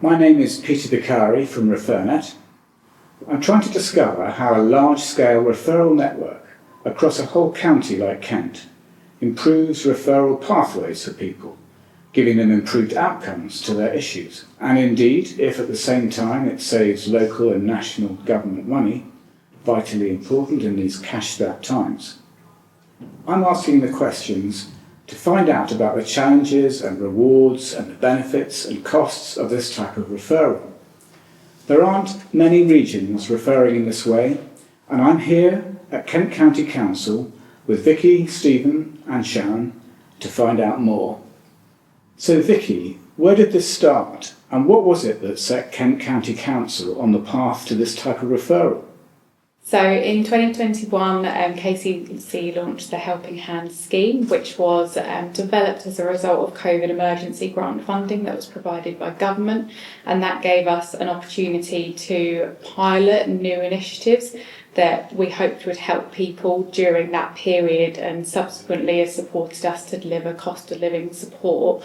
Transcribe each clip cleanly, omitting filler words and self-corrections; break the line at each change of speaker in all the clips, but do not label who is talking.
My name is Peter Vicari from Refernet. I'm trying to discover how a large-scale referral network across a whole county like Kent improves referral pathways for people, giving them improved outcomes to their issues, and indeed, if at the same time it saves local and national government money, vitally important in these cash-strapped times. I'm asking the questions to find out about the challenges and rewards and the benefits and costs of this type of referral. There aren't many regions referring in this way, and I'm here at Kent County Council with Vicky, Stephen and Sharon to find out more. So Vicky, where did this start, and what was it that set Kent County Council on the path to this type of referral?
So in 2021, KCC launched the Helping Hands scheme, which was developed as a result of COVID emergency grant funding that was provided by government, and that gave us an opportunity to pilot new initiatives that we hoped would help people during that period, and subsequently has supported us to deliver cost of living support.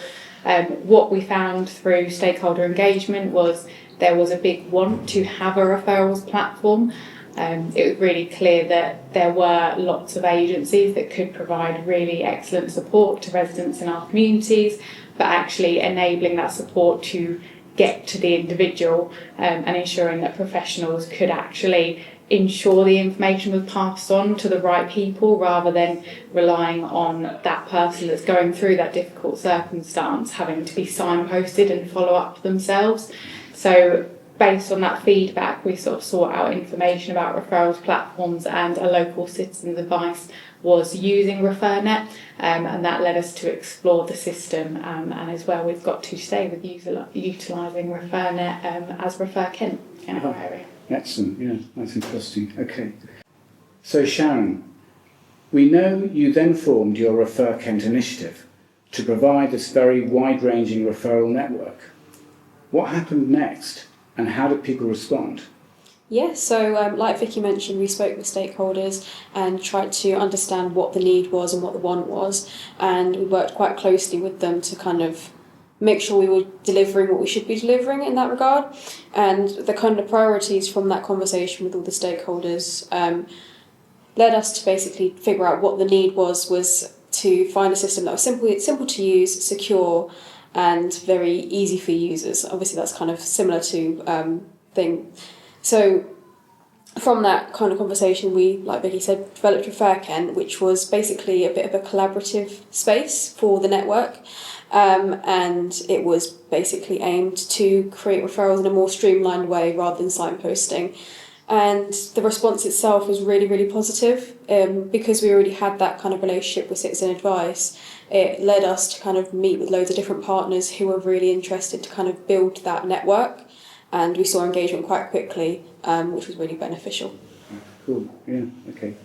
What we found through stakeholder engagement was there was a big want to have a referrals platform. It was really clear that there were lots of agencies that could provide really excellent support to residents in our communities, but actually enabling that support to get to the individual and ensuring that professionals could actually ensure the information was passed on to the right people rather than relying on that person that's going through that difficult circumstance having to be signposted and follow up themselves. So based on that feedback, we sort of sought out information about referrals platforms, and a local citizen's advice was using Refernet, and that led us to explore the system, and is where we've got to today with utilising Refernet as ReferKent in our area.
Excellent, yeah, that's interesting. Okay. So Sharon, we know you then formed your ReferKent initiative to provide this very wide-ranging referral network. What happened next? And how did people respond?
Yeah, so like Vicky mentioned, we spoke with stakeholders and tried to understand what the need was and what the want was, and we worked quite closely with them to kind of make sure we were delivering what we should be delivering in that regard. And the kind of priorities from that conversation with all the stakeholders led us to basically figure out what the need was to find a system that was simple to use, secure, and very easy for users. Obviously, that's kind of similar to thing. So from that kind of conversation, we, like Vicky said, developed ReferKent, which was basically a bit of a collaborative space for the network. And it was basically aimed to create referrals in a more streamlined way rather than signposting. And the response itself was really, really positive because we already had that kind of relationship with Citizen Advice. It led us to kind of meet with loads of different partners who were really interested to kind of build that network, and we saw engagement quite quickly, which was really beneficial.
Cool, yeah, okay.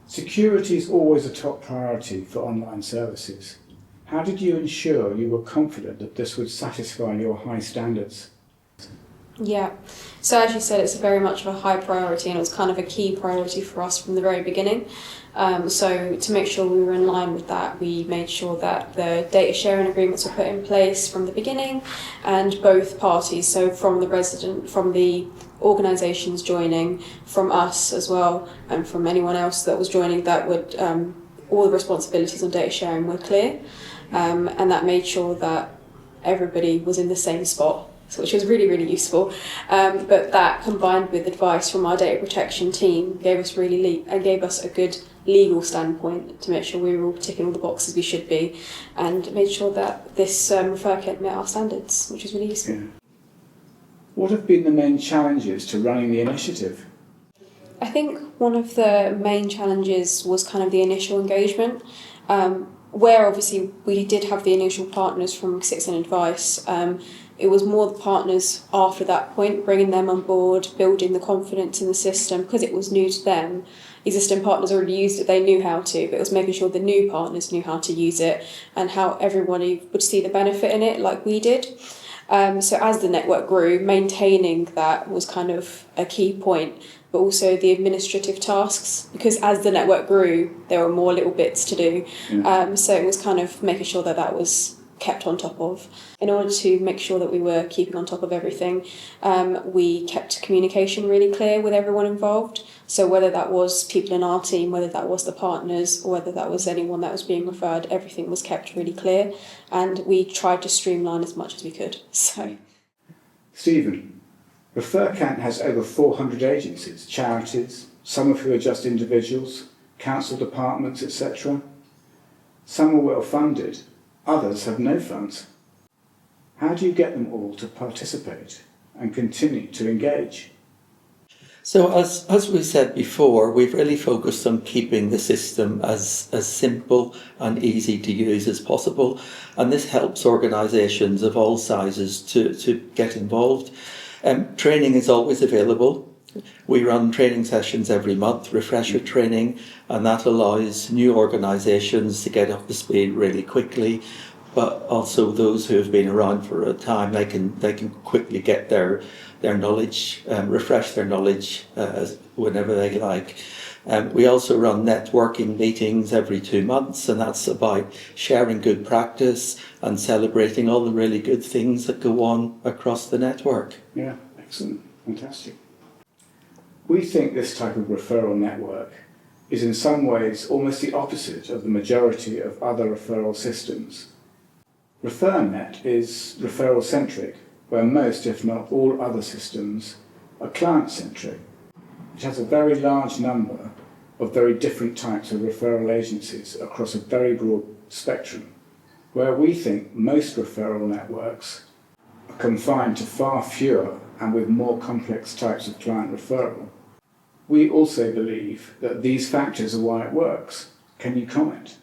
Security is always a top priority for online services. How did you ensure you were confident that this would satisfy your high standards?
Yeah, so as you said, it's very much of a high priority, and it was kind of a key priority for us from the very beginning. So to make sure we were in line with that, we made sure that the data sharing agreements were put in place from the beginning, and both parties, so from the resident, from the organisations joining, from us as well, and from anyone else that was joining, that would all the responsibilities on data sharing were clear, and that made sure that everybody was in the same spot, which was really, really useful. But that, combined with advice from our data protection team, gave us a good legal standpoint to make sure we were all ticking all the boxes we should be, and made sure that this ReferKent met our standards, which is really useful.
Yeah. What have been the main challenges to running the initiative?
I think one of the main challenges was kind of the initial engagement, where obviously we did have the initial partners from Citizen Advice. It was more the partners after that point, bringing them on board, building the confidence in the system, because it was new to them. Existing partners already used it, they knew how to, but it was making sure the new partners knew how to use it and how everybody would see the benefit in it like we did. So as the network grew, maintaining that was kind of a key point, but also the administrative tasks, because as the network grew, there were more little bits to do. So it was kind of making sure that that was kept on top of. In order to make sure that we were keeping on top of everything, we kept communication really clear with everyone involved. So whether that was people in our team, whether that was the partners, or whether that was anyone that was being referred, everything was kept really clear, and we tried to streamline as much as we could. So,
Stephen, ReferKent has over 400 agencies, charities, some of who are just individuals, council departments, etc. Some are well funded, others have no funds. How do you get them all to participate and continue to engage?
So as we said before, we've really focused on keeping the system as simple and easy to use as possible, and this helps organisations of all sizes to get involved. Training is always available. We run training sessions every month, refresher training, and that allows new organisations to get up to speed really quickly, but also those who have been around for a time, they can quickly get their knowledge, refresh their knowledge whenever they like. We also run networking meetings every 2 months, and that's about sharing good practice and celebrating all the really good things that go on across the network.
Yeah, excellent, fantastic. We think this type of referral network is in some ways almost the opposite of the majority of other referral systems. Refernet is referral-centric, where most, if not all, other systems are client-centric. It has a very large number of very different types of referral agencies across a very broad spectrum, where we think most referral networks are confined to far fewer and with more complex types of client referral. We also believe that these factors are why it works. Can you comment?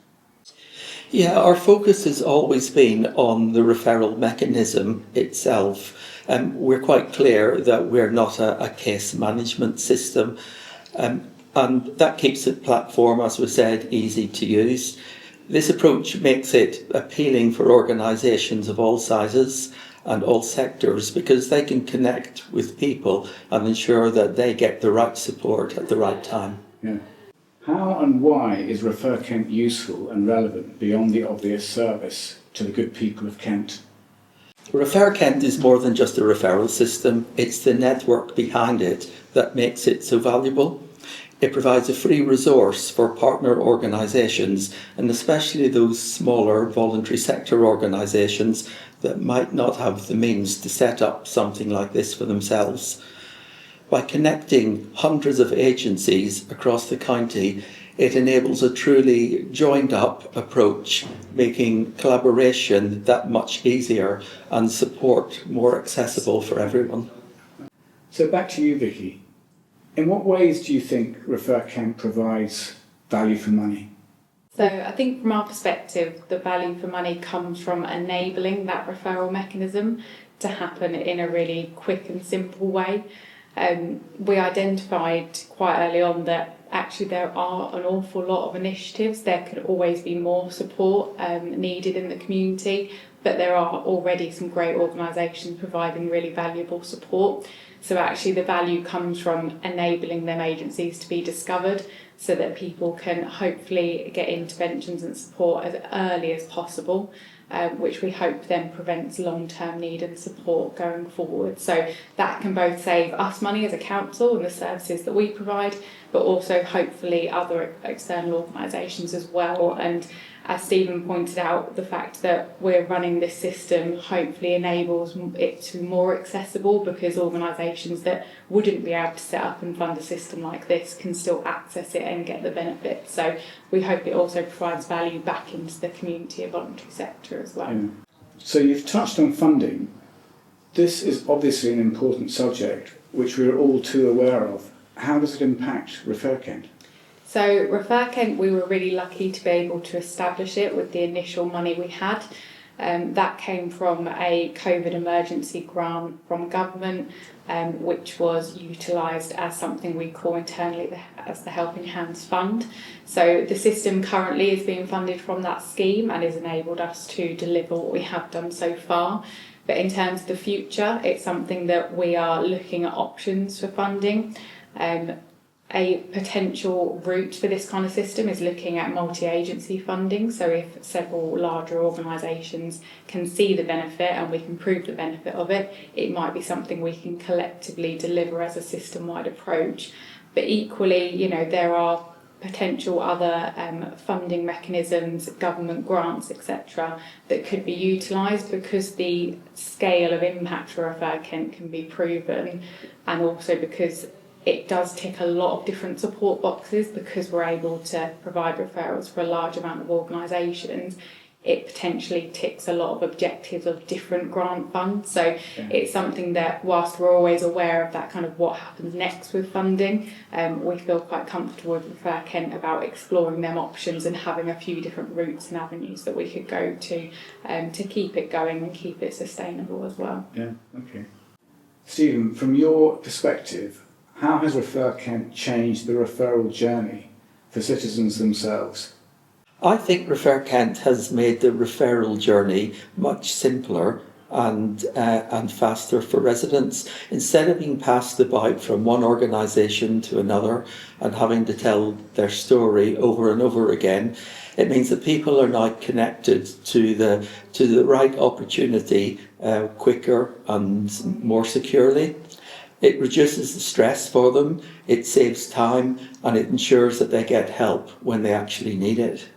Yeah, our focus has always been on the referral mechanism itself. We're quite clear that we're not a case management system, and that keeps the platform, as we said, easy to use. This approach makes it appealing for organisations of all sizes and all sectors, because they can connect with people and ensure that they get the right support at the right time.
Yeah. How and why is ReferKent useful and relevant beyond the obvious service to the good people of Kent?
ReferKent is more than just a referral system. It's the network behind it that makes it so valuable. It provides a free resource for partner organisations, and especially those smaller voluntary sector organisations that might not have the means to set up something like this for themselves. By connecting hundreds of agencies across the county, it enables a truly joined-up approach, making collaboration that much easier and support more accessible for everyone.
So back to you, Vicky. In what ways do you think ReferKent provides value for money?
So I think from our perspective, the value for money comes from enabling that referral mechanism to happen in a really quick and simple way. We identified quite early on that actually there are an awful lot of initiatives. There could always be more support needed in the community, but there are already some great organisations providing really valuable support. So actually the value comes from enabling them agencies to be discovered so that people can hopefully get interventions and support as early as possible, which we hope then prevents long-term need and support going forward. So that can both save us money as a council and the services that we provide, but also hopefully other external organisations as well. And as Stephen pointed out, the fact that we're running this system hopefully enables it to be more accessible, because organisations that wouldn't be able to set up and fund a system like this can still access it and get the benefit. So we hope it also provides value back into the community and voluntary sector as well.
Yeah. So you've touched on funding. This is obviously an important subject which we're all too aware of. How does it impact ReferKent?
So ReferKent, we were really lucky to be able to establish it with the initial money we had. That came from a COVID emergency grant from government, which was utilised as something we call internally as the Helping Hands Fund. So the system currently is being funded from that scheme and has enabled us to deliver what we have done so far. But in terms of the future, it's something that we are looking at options for funding. a potential route for this kind of system is looking at multi-agency funding. So if several larger organisations can see the benefit and we can prove the benefit of it, it might be something we can collectively deliver as a system-wide approach. But equally, you know, there are potential other funding mechanisms, government grants, etc., that could be utilised because the scale of impact for ReferKent can be proven, and also because it does tick a lot of different support boxes because we're able to provide referrals for a large amount of organisations. It potentially ticks a lot of objectives of different grant funds. So it's something that, whilst we're always aware of that kind of what happens next with funding, we feel quite comfortable with ReferKent about exploring them options and having a few different routes and avenues that we could go to keep it going and keep it sustainable as well.
Yeah, okay. Stephen, from your perspective, how has ReferKent changed the referral journey for citizens themselves?
I think ReferKent has made the referral journey much simpler and faster for residents. Instead of being passed about from one organisation to another and having to tell their story over and over again, it means that people are now connected to the right opportunity quicker and more securely. It reduces the stress for them, it saves time, and it ensures that they get help when they actually need it.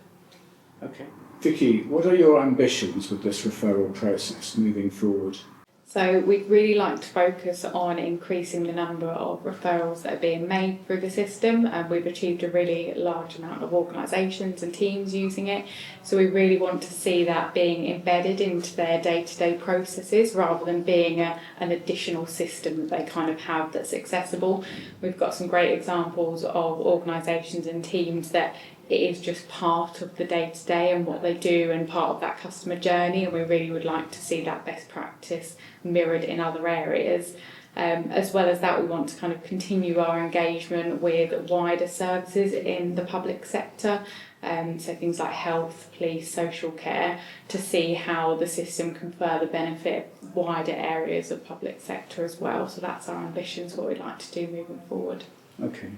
Okay. Vicky, what are your ambitions with this referral process moving forward?
So we'd really like to focus on increasing the number of referrals that are being made through the system, and we've achieved a really large amount of organisations and teams using it. So we really want to see that being embedded into their day-to-day processes rather than being an additional system that they kind of have that's accessible. We've got some great examples of organisations and teams that it is just part of the day-to-day and what they do and part of that customer journey, and we really would like to see that best practice mirrored in other areas. As well as that, we want to kind of continue our engagement with wider services in the public sector, so things like health, police, social care, to see how the system can further benefit wider areas of public sector as well. So that's our ambitions, what we'd like to do moving forward.
Okay,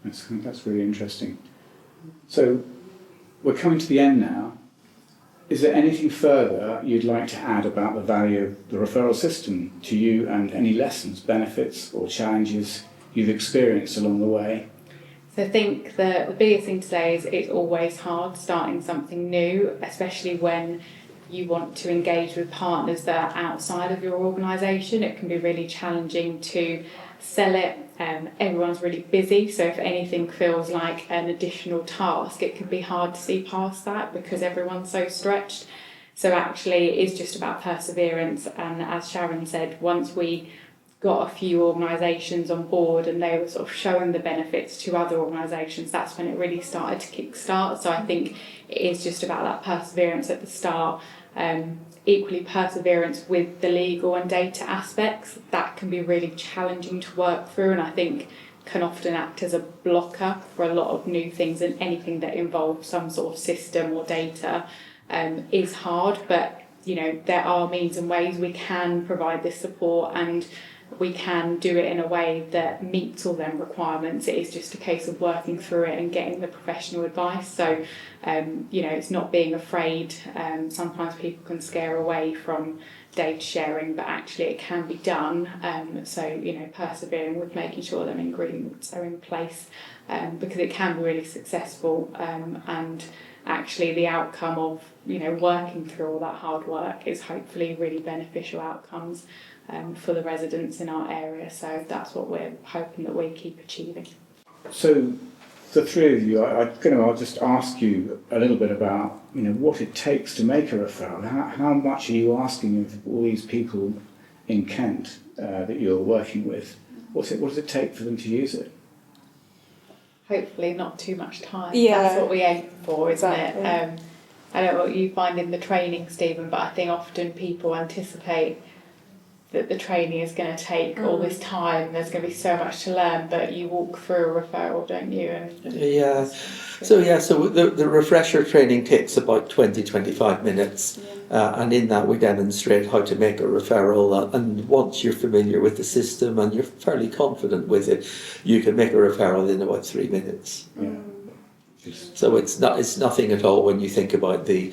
that's really interesting. So we're coming to the end now. Is there anything further you'd like to add about the value of the referral system to you and any lessons, benefits or challenges you've experienced along the way?
So I think the biggest thing to say is it's always hard starting something new, especially when you want to engage with partners that are outside of your organisation. It can be really challenging to sell it. Everyone's really busy, so if anything feels like an additional task, it can be hard to see past that because everyone's so stretched. So actually it is just about perseverance, and as Sharon said, once we got a few organisations on board and they were sort of showing the benefits to other organisations, that's when it really started to kickstart. So I think it is just about that perseverance at the start. Equally, perseverance with the legal and data aspects, that can be really challenging to work through, and I think can often act as a blocker for a lot of new things, and anything that involves some sort of system or data is hard. But you know, there are means and ways we can provide this support, and we can do it in a way that meets all them requirements. It is just a case of working through it and getting the professional advice. So, you know, it's not being afraid. Sometimes people can scare away from data sharing, but actually it can be done. So, you know, persevering with making sure them ingredients are in place, because it can be really successful. And actually the outcome of, you know, working through all that hard work is hopefully really beneficial outcomes for the residents in our area. So that's what we're hoping that we keep achieving.
So the three of you, I'll just ask you a little bit about, you know, what it takes to make a referral. How much are you asking of all these people in Kent that you're working with? What does it take for them to use it?
Hopefully not too much time.
Yeah.
That's what we aim for, isn't
Exactly.
it? I don't know what you find in the training, Stephen, but I think often people anticipate that the training is going to take all this time, there's going to be so much to learn, but you walk through a referral, don't you? And
Yeah. So the refresher training takes about 20-25 minutes, and in that we demonstrate how to make a referral. And once you're familiar with the system and you're fairly confident with it, you can make a referral in about 3 minutes.
Yeah.
So it's nothing at all when you think about the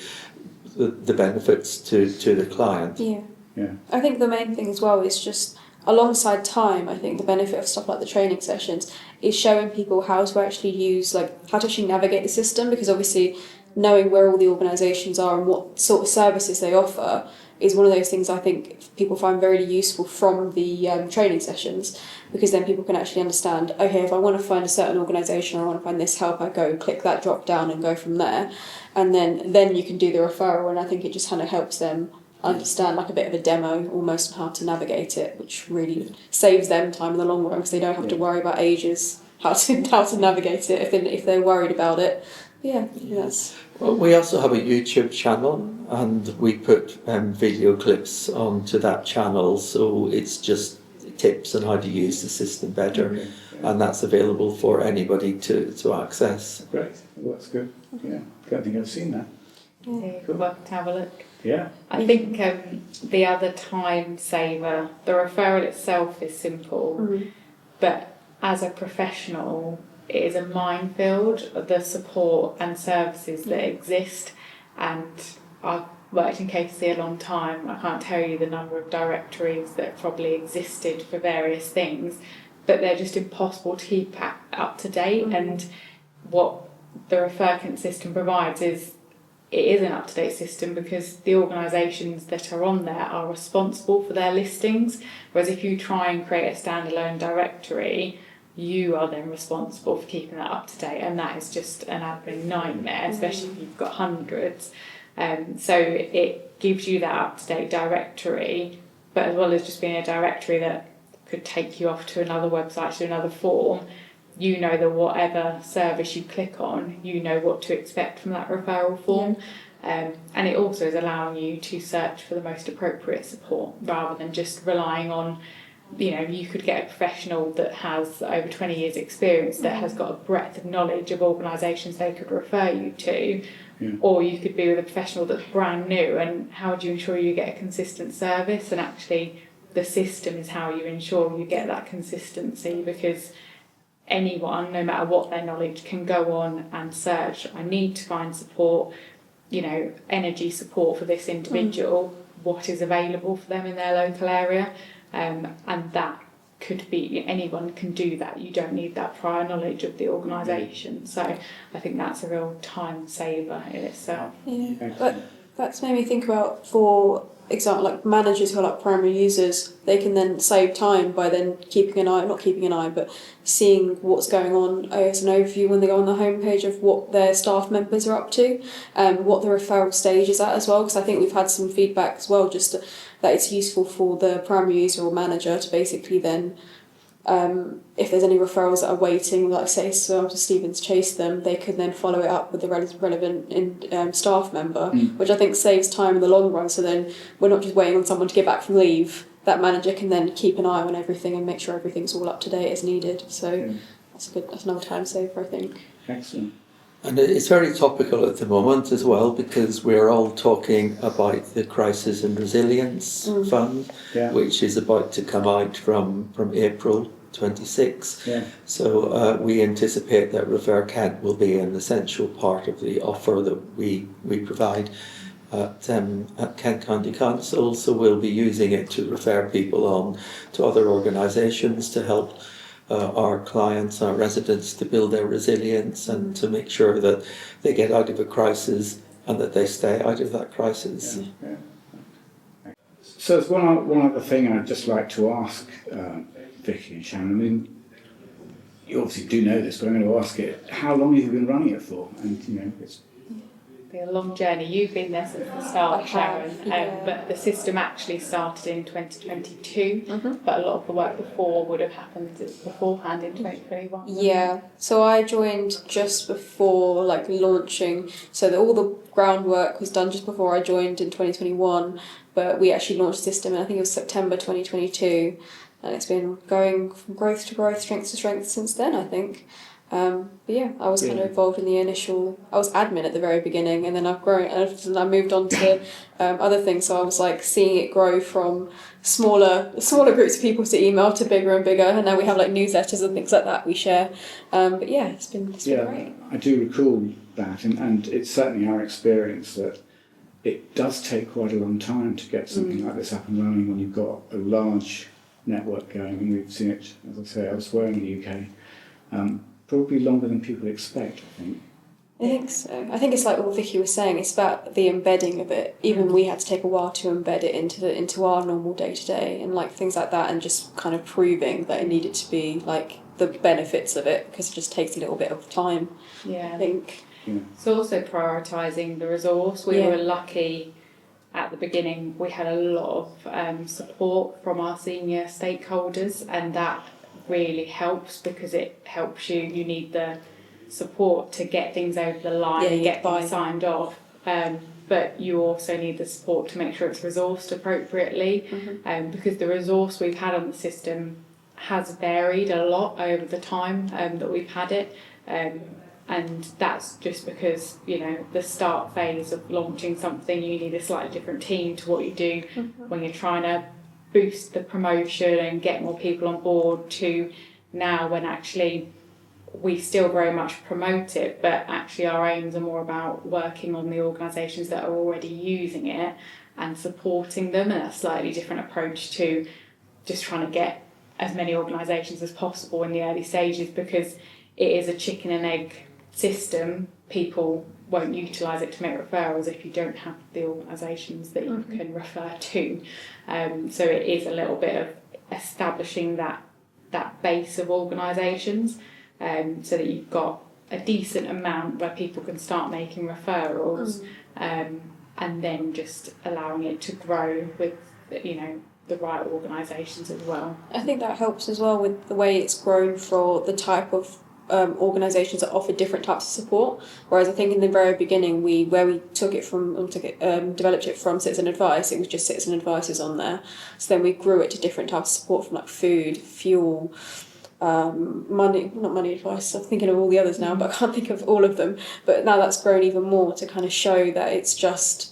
benefits to the client.
Yeah.
Yeah.
I think the main thing as well is just alongside time. I think the benefit of stuff like the training sessions is showing people how to actually use, like how to actually navigate the system, because obviously knowing where all the organisations are and what sort of services they offer is one of those things I think people find very useful from the training sessions, because then people can actually understand, okay, if I want to find a certain organisation or I want to find this help, I go click that drop down and go from there, and then you can do the referral. And I think it just kind of helps them understand, like a bit of a demo almost, on how to navigate it, which really saves them time in the long run, because they don't have to worry about ages how to navigate it if they're worried about it. That's.
Well, we also have a YouTube channel, and we put video clips onto that channel, so it's just tips on how to use the system better, and that's available for anybody to access.
Great. Well, that's good. Yeah. I don't think I've seen that.
Cool. Well, to have a look.
Yeah.
I think the other time saver, the referral itself is simple, but as a professional, it is a minefield of the support and services that exist. And I've worked in KC a long time. I can't tell you the number of directories that probably existed for various things, but they're just impossible to keep up to date. And what the ReferKent system provides is, it is an up-to-date system, because the organisations that are on there are responsible for their listings, whereas if you try and create a standalone directory, you are then responsible for keeping that up to date, and that is just an admin nightmare, especially if you've got hundreds. So it gives you that up-to-date directory, but as well as just being a directory that could take you off to another website, to another form, you know that whatever service you click on, you know what to expect from that referral form. And it also is allowing you to search for the most appropriate support, rather than just relying on, you could get a professional that has over 20 years experience, that has got a breadth of knowledge of organisations they could refer you to, or you could be with a professional that's brand new, and how do you ensure you get a consistent service? And actually the system is how you ensure you get that consistency, because anyone, no matter what their knowledge, can go on and search, I need to find support, energy support for this individual, what is available for them in their local area. And that could be, anyone can do that. You don't need that prior knowledge of the organisation. So I think that's a real time saver in itself.
Yeah, but that's made me think about, for example, like managers who are like primary users, they can then save time by then but seeing what's going on as an overview when they go on the homepage of what their staff members are up to, and what the referral stage is at as well. Because I think we've had some feedback as well, just that it's useful for the primary user or manager to basically then, if there's any referrals that are waiting, like say so Stephen's chased them, they can then follow it up with the relevant staff member, which I think saves time in the long run. So then we're not just waiting on someone to get back from leave. That manager can then keep an eye on everything and make sure everything's all up to date as needed. So that's another time saver, I think.
Excellent.
And it's very topical at the moment as well, because we're all talking about the Crisis and Resilience Fund, which is about to come out from April 26. So we anticipate that ReferKent will be an essential part of the offer that we provide at Kent County Council. So we'll be using it to refer people on to other organisations to help our clients, our residents, to build their resilience and to make sure that they get out of a crisis and that they stay out of that crisis.
So there's one other thing I'd just like to ask Vicky and Shannon. I mean, you obviously do know this, but I'm going to ask it. How long have you been running it for? And
been a long journey. You've been there since the start, Sharon, but the system actually started in 2022, but a lot of the work before would have happened beforehand in 2021.
Yeah, so I joined just before launching, so that all the groundwork was done just before I joined in 2021, but we actually launched the system, and I think it was September 2022, and it's been going from growth to growth, strength to strength since then, I think. But yeah, I was kind of involved in the initial. I was admin at the very beginning, and then I've grown, and I moved on to other things. So I was seeing it grow from smaller groups of people to email to bigger and bigger, and now we have newsletters and things like that we share. But yeah, it's been great.
I do recall that, and it's certainly our experience that it does take quite a long time to get something like this up and running when you've got a large network going, and we've seen it, as I say, elsewhere in the UK. Probably longer than people expect, I think.
I think so. I think it's like what Vicky was saying. It's about the embedding of it. Even we had to take a while to embed it into our normal day to day and things like that, and just kind of proving that it needed to be the benefits of it, because it just takes a little bit of time.
Yeah,
I think.
Yeah.
It's also prioritising the resource. We were lucky at the beginning. We had a lot of support from our senior stakeholders, and that really helps, because it helps you need the support to get things over the line and get things signed off, but you also need the support to make sure it's resourced appropriately, because the resource we've had on the system has varied a lot over the time that we've had it, and that's just because the start phase of launching something, you need a slightly different team to what you do when you're trying to boost the promotion and get more people on board, to now when actually we still very much promote it, but actually our aims are more about working on the organisations that are already using it and supporting them, and a slightly different approach to just trying to get as many organisations as possible in the early stages, because it is a chicken and egg system. People won't utilise it to make referrals if you don't have the organisations that you can refer to. So it is a little bit of establishing that base of organisations, so that you've got a decent amount where people can start making referrals, and then just allowing it to grow with the right organisations as well.
I think that helps as well with the way it's grown for the type of organisations that offer different types of support. Whereas I think in the very beginning, developed it from citizen advice, it was just citizen advices on there. So then we grew it to different types of support, from food, fuel, not money advice. I'm thinking of all the others now, but I can't think of all of them. But now that's grown even more to kind of show that it's just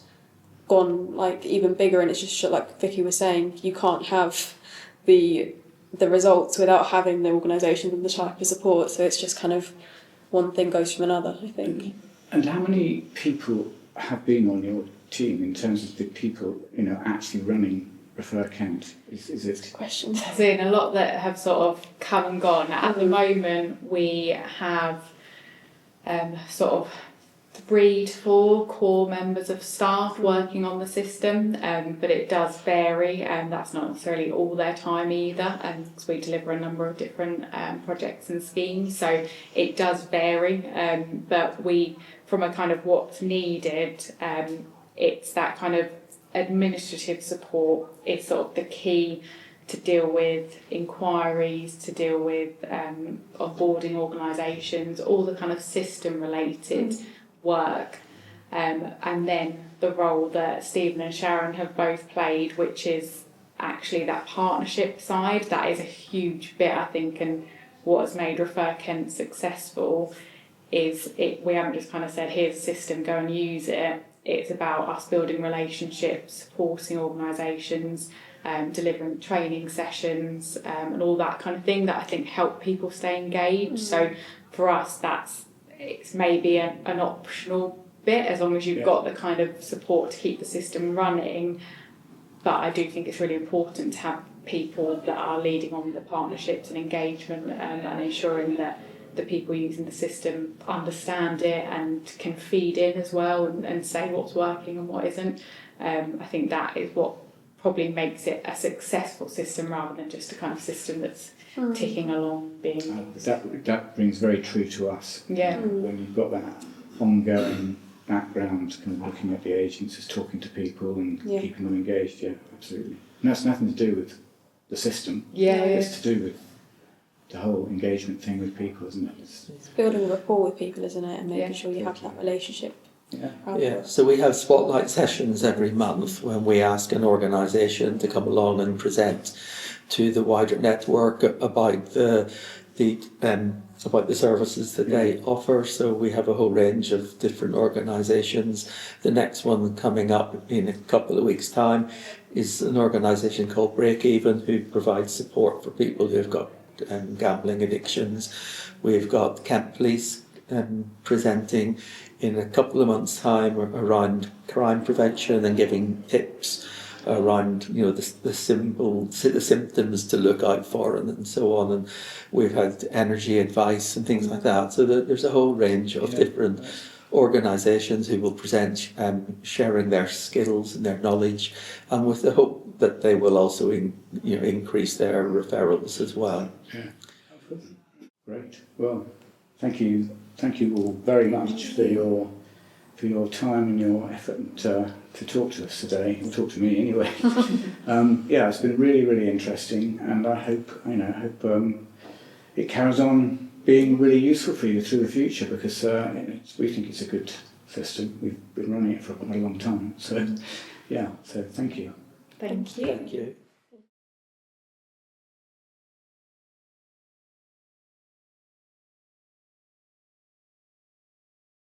gone even bigger, and it's just like Vicky was saying, you can't have the results without having the organisation and the type of support. So it's just kind of one thing goes from another, I think.
And how many people have been on your team in terms of the people actually running ReferKent? Is it?
Good question.
There's been a lot that have sort of come and gone. At the moment, we have sort of 3 to 4 core members of staff working on the system, but it does vary, and that's not necessarily all their time either, because we deliver a number of different projects and schemes, so it does vary, but from a kind of what's needed, it's that kind of administrative support is sort of the key, to deal with inquiries, to deal with onboarding organisations, all the kind of system related work, and then the role that Stephen and Sharon have both played, which is actually that partnership side. That is a huge bit, I think, and what has made ReferKent successful is we haven't just kind of said, here's a system, go and use it. It's about us building relationships, supporting organisations, delivering training sessions, and all that kind of thing that I think help people stay engaged. So for us, it's maybe an optional bit, as long as you've got the kind of support to keep the system running. But I do think it's really important to have people that are leading on the partnerships and engagement, and ensuring that the people using the system understand it and can feed in as well, and say what's working and what isn't. I think that is what probably makes it a successful system, rather than just a kind of system that's ticking along being...
That rings very true to us.
Yeah.
When you've got that ongoing background, kind of looking at the agents as talking to people and
Yeah.
keeping them engaged. Yeah, absolutely. And that's nothing to do with the system.
Yeah.
It's to do with the whole engagement thing with people, isn't it?
It's building a rapport with people, isn't it, and making
Yeah.
sure you have that relationship.
Yeah, so we have spotlight sessions every month when we ask an organisation to come along and present to the wider network about the services that they offer. So we have a whole range of different organisations. The next one coming up in a couple of weeks' time is an organisation called Break Even, who provides support for people who've got gambling addictions. We've got Kent Police presenting in a couple of months' time around crime prevention and giving tips around the symptoms to look out for and so on. And we've had energy advice and things like that. So there's a whole range of different organisations who will present sharing their skills and their knowledge, and with the hope that they will also increase their referrals as well.
Yeah. Great. Well, thank you all very much for your time and your effort to talk to us today, or talk to me anyway. Yeah, it's been really, really interesting, and I hope it carries on being really useful for you through the future, because we think it's a good system. We've been running it for quite a long time, so yeah. So thank you.
Thank you.
Thank you.